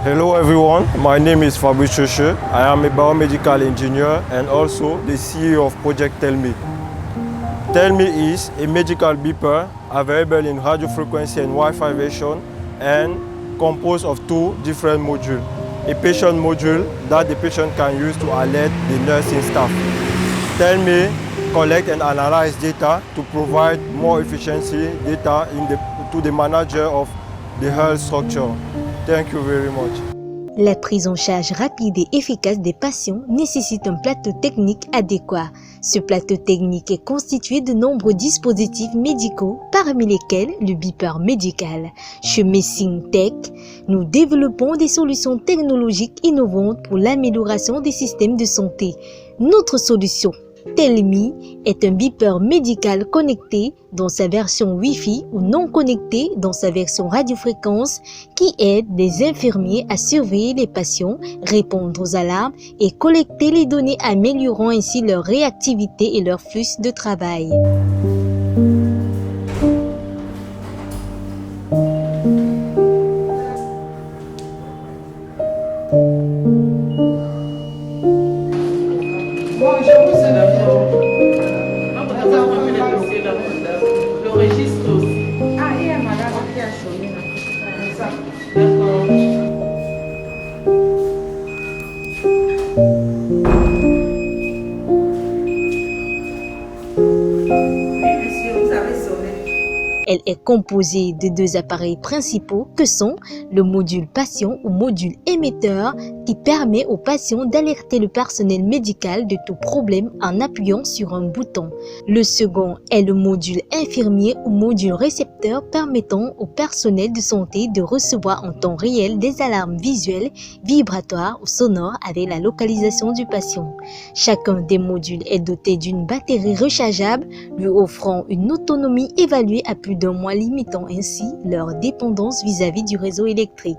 Hello everyone, my name is Fabrice Choche. I am a biomedical engineer and also the CEO of Project Tell-Me. Tell-Me is a medical beeper available in radio frequency and Wi-Fi version and composed of two different modules. A patient module that the patient can use to alert the nursing staff. Tell-Me collect and analyze data to provide more efficiency data to the manager of the health structure. Thank you very much. La prise en charge rapide et efficace des patients nécessite un plateau technique adéquat. Ce plateau technique est constitué de nombreux dispositifs médicaux, parmi lesquels le beeper médical. Chez Messing Tech, nous développons des solutions technologiques innovantes pour l'amélioration des systèmes de santé. Notre solution Tell-Me est un beeper médical connecté dans sa version Wi-Fi ou non connecté dans sa version radiofréquence qui aide les infirmiers à surveiller les patients, répondre aux alarmes et collecter les données, améliorant ainsi leur réactivité et leur flux de travail. Le registre aussi. Ah, il y a madame qui a sonné. D'accord. Oui, monsieur, vous avez sonné. Elle est composée de deux appareils principaux que sont le module patient ou module émetteur qui permet au patient d'alerter le personnel médical de tout problème en appuyant sur un bouton. Le second est le module infirmier ou module récepteur permettant au personnel de santé de recevoir en temps réel des alarmes visuelles, vibratoires ou sonores avec la localisation du patient. Chacun des modules est doté d'une batterie rechargeable lui offrant une autonomie évaluée à plus d'un mois, limitant ainsi leur dépendance vis-à-vis du réseau électrique.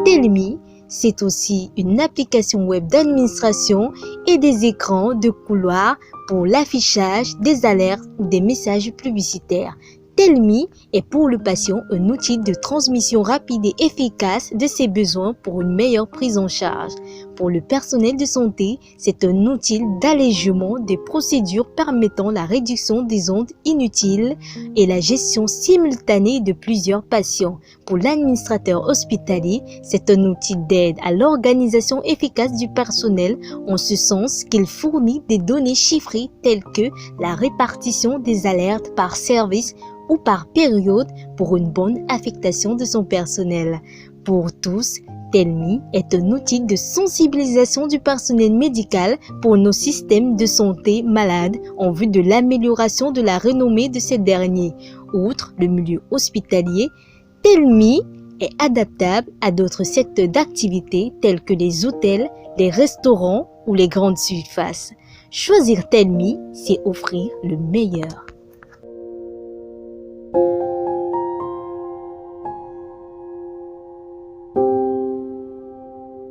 Tell-Me, c'est aussi une application web d'administration et des écrans de couloir pour l'affichage des alertes ou des messages publicitaires. Tell-Me est pour le patient un outil de transmission rapide et efficace de ses besoins pour une meilleure prise en charge. Pour le personnel de santé, c'est un outil d'allègement des procédures permettant la réduction des ondes inutiles et la gestion simultanée de plusieurs patients. Pour l'administrateur hospitalier, c'est un outil d'aide à l'organisation efficace du personnel en ce sens qu'il fournit des données chiffrées telles que la répartition des alertes par service ou par période pour une bonne affectation de son personnel. Pour tous, Tell-Me est un outil de sensibilisation du personnel médical pour nos systèmes de santé malades en vue de l'amélioration de la renommée de ces derniers. Outre le milieu hospitalier, Tell-Me est adaptable à d'autres secteurs d'activité tels que les hôtels, les restaurants ou les grandes surfaces. Choisir Tell-Me, c'est offrir le meilleur.